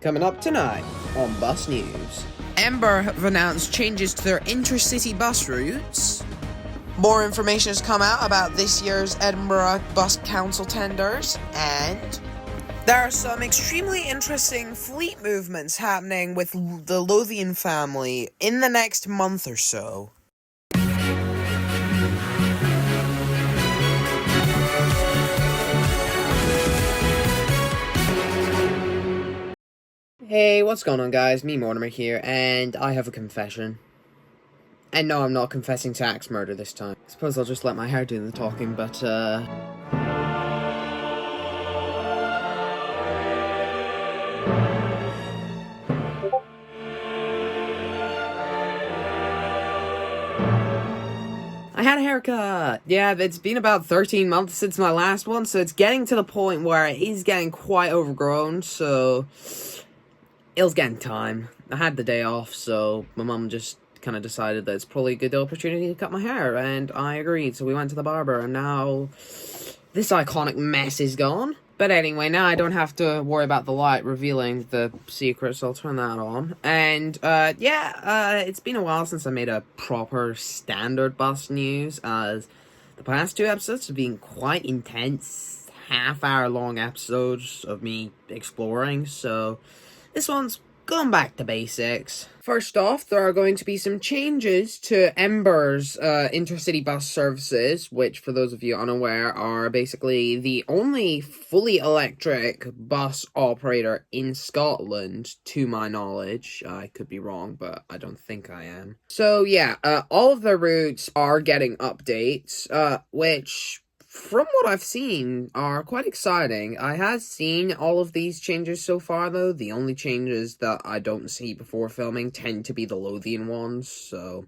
Coming up tonight on Bus News. Ember have announced changes to their intercity bus routes. More information has come out about this year's Edinburgh Bus Council tenders. And there are some extremely interesting fleet movements happening with the Lothian family in the next month or so. Hey, what's going on, guys? Me, Mortimer here, and I have a confession. And no, I'm not confessing to axe murder this time. I suppose I'll just let my hair do the talking, but, I had a haircut! Yeah, it's been about 13 months since my last one, so it's getting to the point where it is getting quite overgrown, so it was getting time. I had the day off, so my mum just kind of decided that it's probably a good opportunity to cut my hair, and I agreed, so we went to the barber, and now this iconic mess is gone. But anyway, now I don't have to worry about the light revealing the secret, so I'll turn that on. And, it's been a while since I made a proper standard bus news, as the past two episodes have been quite intense, half-hour-long episodes of me exploring, so this one's going back to basics. First off, there are going to be some changes to Ember's intercity bus services, which, for those of you unaware, are basically the only fully electric bus operator in Scotland, to my knowledge. I could be wrong, but I don't think I am. So, yeah, all of their routes are getting updates, which, from what I've seen, are quite exciting. I have seen all of these changes so far, though. The only changes that I don't see before filming tend to be the Lothian ones, so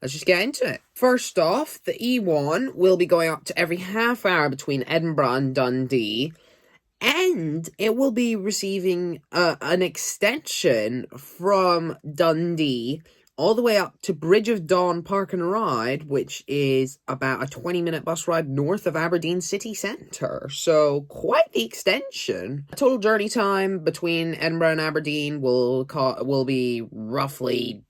let's just get into it. First off, the E1 will be going up to every half hour between Edinburgh and Dundee, and it will be receiving an extension from Dundee all the way up to Bridge of Dawn Park and Ride, which is about a 20-minute bus ride north of Aberdeen city centre. So, quite the extension. Total journey time between Edinburgh and Aberdeen will be roughly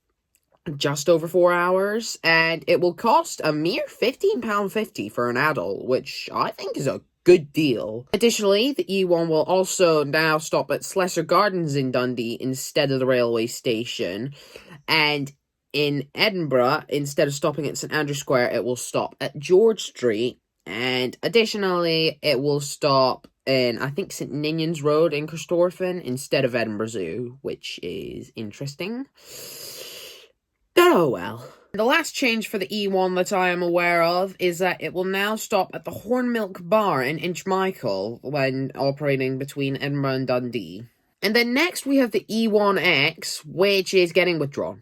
just over 4 hours, and it will cost a mere £15.50 for an adult, which I think is a good deal. Additionally, the E1 will also now stop at Slessor Gardens in Dundee instead of the railway station, and in Edinburgh, instead of stopping at St Andrew Square, it will stop at George Street, and additionally, it will stop in, I think, St Ninian's Road in Corstorphine instead of Edinburgh Zoo, which is interesting. But oh well. The last change for the E1 that I am aware of is that it will now stop at the Hornmilk Bar in Inchmichael when operating between Edinburgh and Dundee. And then next we have the E1X, which is getting withdrawn.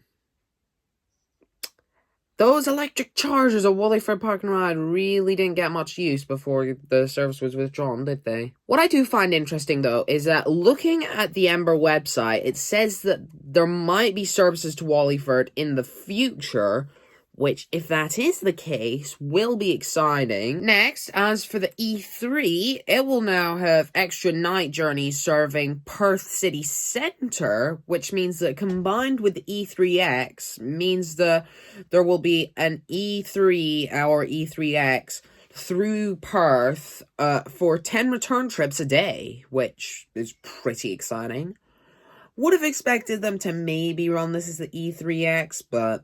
Those electric chargers at Wallyford Park and Ride really didn't get much use before the service was withdrawn, did they? What I do find interesting, though, is that looking at the Ember website, it says that there might be services to Wallyford in the future, which, if that is the case, will be exciting. Next, as for the E3, it will now have extra night journeys serving Perth city centre, which means that combined with the E3X, means that there will be an E3 or E3X through Perth for 10 return trips a day, which is pretty exciting. Would have expected them to maybe run this as the E3X, but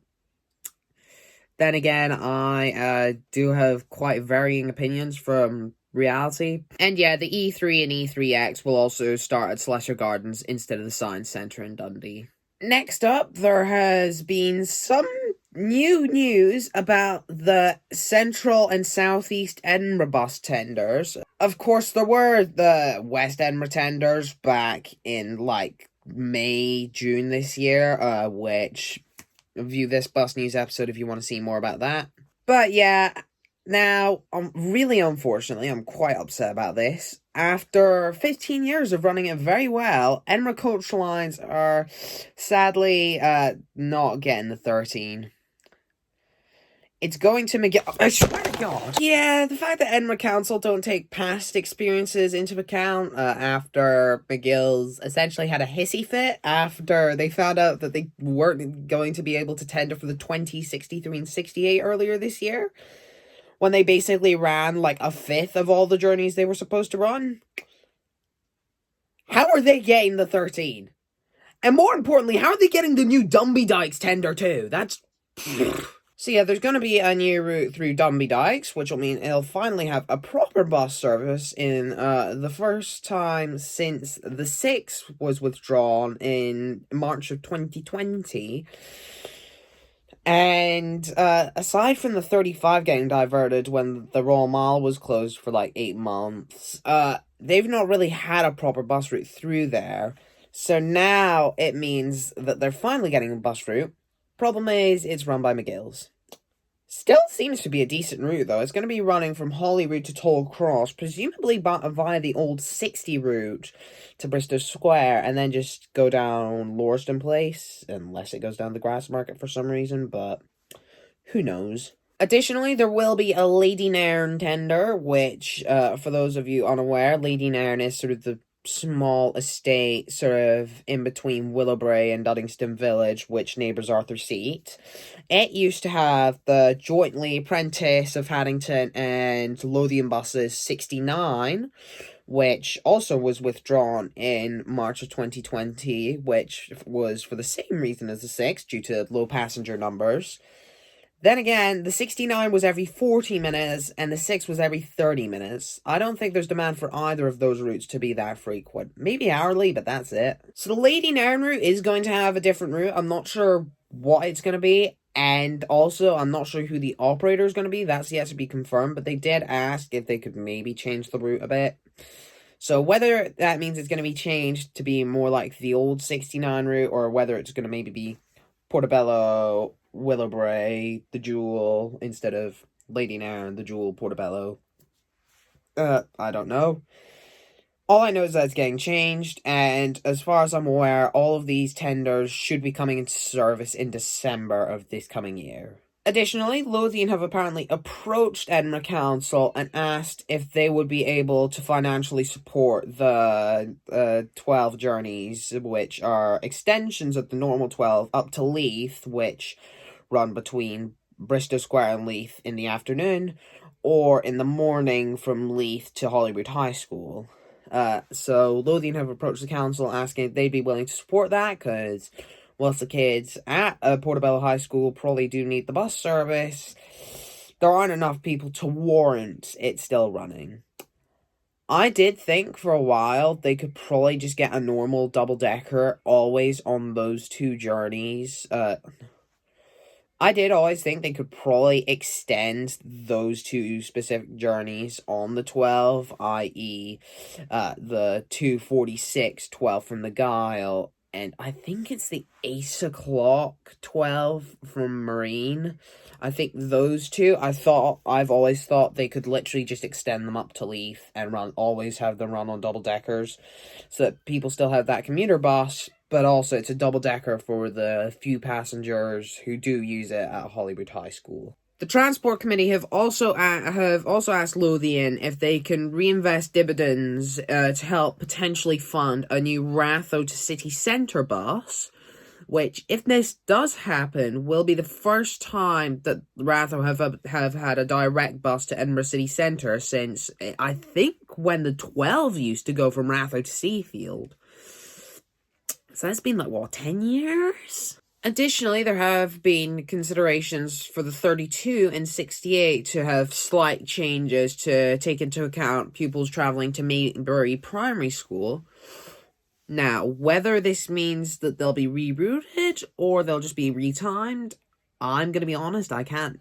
then again, I do have quite varying opinions from reality. And yeah, the E3 and E3X will also start at Slessor Gardens instead of the Science Centre in Dundee. Next up, there has been some new news about the Central and Southeast Edinburgh bus tenders. Of course, there were the West Edinburgh tenders back in, May, June this year, which view this bus news episode if you want to see more about that. But yeah, now, really unfortunately, I'm quite upset about this. After 15 years of running it very well, Edinburgh Coastal Lines are sadly not getting the 13. It's going to McGill. I swear to God. Yeah, the fact that Edinburgh Council don't take past experiences into account after McGill's essentially had a hissy fit after they found out that they weren't going to be able to tender for the 2063 and 68 earlier this year, when they basically ran like a fifth of all the journeys they were supposed to run. How are they getting the 13? And more importantly, how are they getting the new Dumby Dykes tender too? That's... So yeah, there's going to be a new route through Dumby Dykes, which will mean it'll finally have a proper bus service in the first time since the 6 was withdrawn in March of 2020. And aside from the 35 getting diverted when the Royal Mile was closed for like 8 months, they've not really had a proper bus route through there. So now it means that they're finally getting a bus route. Problem is, it's run by McGill's. Still seems to be a decent route, though. It's going to be running from Holyrood to Toll Cross, presumably via the old 60 route to Bristol Square, and then just go down Lauriston Place, unless it goes down the Grassmarket for some reason, but who knows. Additionally, there will be a Lady Nairn tender, which, for those of you unaware, Lady Nairn is sort of the small estate sort of in between Willowbrae and Duddingston Village, which neighbours Arthur Seat. It used to have the jointly Prentice of Haddington and Lothian buses 69, which also was withdrawn in March of 2020, which was for the same reason as the 6, due to low passenger numbers. Then again, the 69 was every 40 minutes, and the 6 was every 30 minutes. I don't think there's demand for either of those routes to be that frequent. Maybe hourly, but that's it. So the Lady Nairn route is going to have a different route. I'm not sure what it's going to be, and also I'm not sure who the operator is going to be. That's yet to be confirmed, but they did ask if they could maybe change the route a bit. So whether that means it's going to be changed to be more like the old 69 route, or whether it's going to maybe be Portobello, Willowbrae, the Jewel, instead of Lady Nairn, the Jewel, Portobello. I don't know. All I know is that it's getting changed, and as far as I'm aware, all of these tenders should be coming into service in December of this coming year. Additionally, Lothian have apparently approached Edinburgh Council and asked if they would be able to financially support the 12 journeys, which are extensions of the normal 12 up to Leith, which run between Bristol Square and Leith in the afternoon, or in the morning from Leith to Holyrood High School. So Lothian have approached the council asking if they'd be willing to support that, because whilst the kids at Portobello High School probably do need the bus service, there aren't enough people to warrant it still running. I did think for a while they could probably just get a normal double-decker always on those two journeys. I did always think they could probably extend those two specific journeys on the 12, i.e. the 246 12 from the Gyle, and I think it's the 8 o'clock 12 from Marine. I think those two, I've always thought they could literally just extend them up to Leith and always have them run on double-deckers, so that people still have that commuter bus, but also it's a double-decker for the few passengers who do use it at Holyrood High School. The Transport Committee have also asked Lothian if they can reinvest dividends to help potentially fund a new Ratho to city centre bus, which, if this does happen, will be the first time that Ratho have had a direct bus to Edinburgh city centre since, I think, when the 12 used to go from Ratho to Seafield. So that's been, 10 years? Additionally, there have been considerations for the 32 and 68 to have slight changes to take into account pupils travelling to Maybury Primary School. Now, whether this means that they'll be rerouted or they'll just be retimed, I'm going to be honest, I can't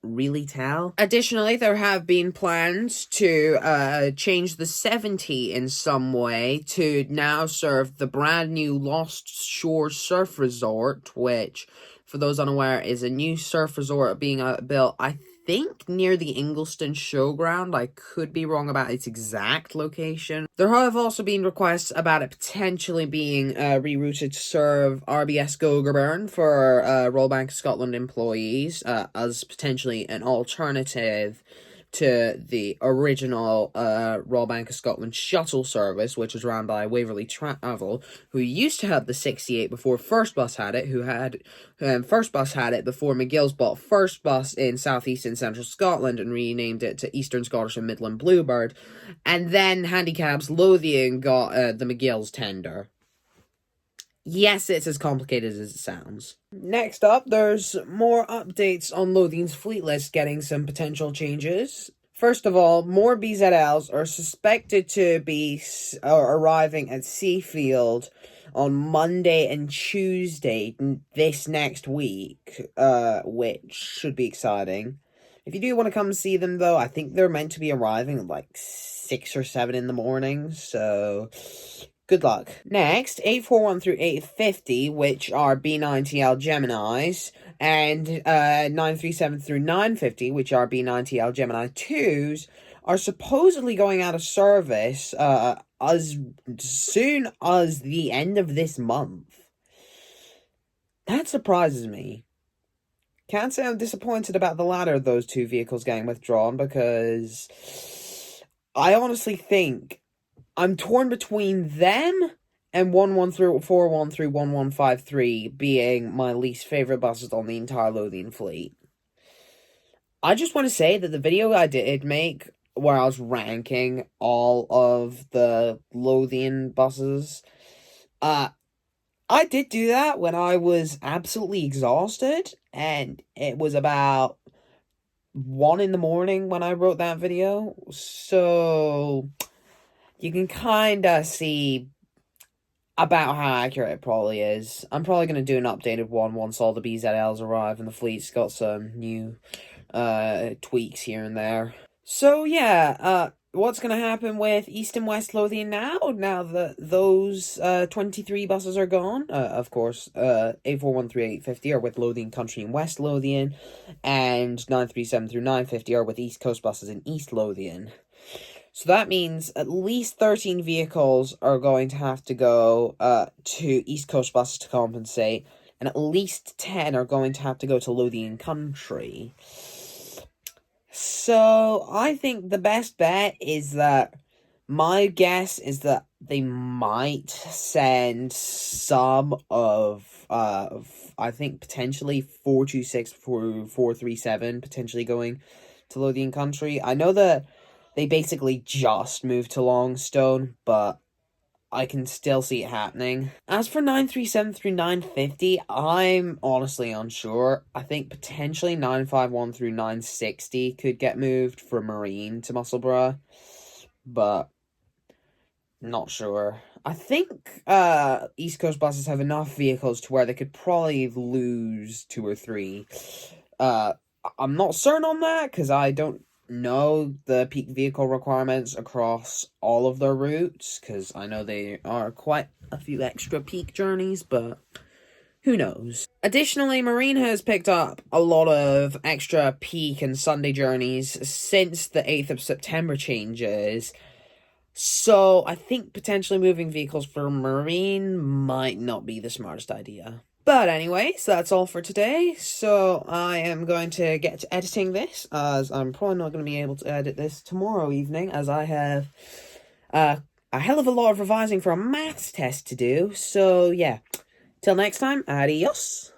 really tell. Additionally, there have been plans to change the 70 in some way to now serve the brand new Lost Shore Surf Resort, which, for those unaware, is a new surf resort being built, I think near the Ingliston Showground. I could be wrong about its exact location. There have also been requests about it potentially being rerouted to serve RBS Gogarburn for Royal Bank of Scotland employees as potentially an alternative to the original Royal Bank of Scotland shuttle service, which was run by Waverley Travel, who used to have the 68 before First Bus had it, First Bus had it before McGill's bought First Bus in South East and Central Scotland and renamed it to Eastern Scottish and Midland Bluebird, and then Handicap's Lothian got the McGill's tender. Yes, it's as complicated as it sounds. Next up, there's more updates on Lothian's fleet list getting some potential changes. First of all, more BZLs are suspected to be arriving at Seafield on Monday and Tuesday this next week, which should be exciting. If you do want to come see them, though, I think they're meant to be arriving at like 6 or 7 in the morning, so good luck. Next, 841 through 850, which are B9TL Geminis, and 937 through 950, which are B9TL Gemini 2s, are supposedly going out of service as soon as the end of this month. That surprises me. Can't say I'm disappointed about the latter of those two vehicles getting withdrawn, because I honestly think I'm torn between them and 1141 through 1153 being my least favorite buses on the entire Lothian fleet. I just want to say that the video I did make where I was ranking all of the Lothian buses, I did do that when I was absolutely exhausted, and it was about 1 in the morning when I wrote that video, so you can kind of see about how accurate it probably is. I'm probably going to do an updated one once all the BZLs arrive and the fleet's got some new tweaks here and there. So yeah, what's going to happen with East and West Lothian now that those 23 buses are gone? Of course, 841 through 850 are with Lothian Country and West Lothian, and 937 through 950 are with East Coast buses in East Lothian. So that means at least 13 vehicles are going to have to go to East Coast buses to compensate, and at least 10 are going to have to go to Lothian Country. So I think the best bet is that, my guess is that they might send some of I think potentially 426 through 437 potentially going to Lothian Country. I know that they basically just moved to Longstone, but I can still see it happening. As for 937 through 950, I'm honestly unsure. I think potentially 951 through 960 could get moved from Marine to Musselburgh, but not sure. I think East Coast buses have enough vehicles to where they could probably lose 2 or 3. I'm not certain on that, because I don't know the peak vehicle requirements across all of their routes, because I know they are quite a few extra peak journeys, but who knows. Additionally, Marine has picked up a lot of extra peak and Sunday journeys since the 8th of September changes, so I think potentially moving vehicles for Marine might not be the smartest idea. But anyways, that's all for today, so I am going to get to editing this, as I'm probably not going to be able to edit this tomorrow evening, as I have a hell of a lot of revising for a maths test to do, so yeah. Till next time, adios.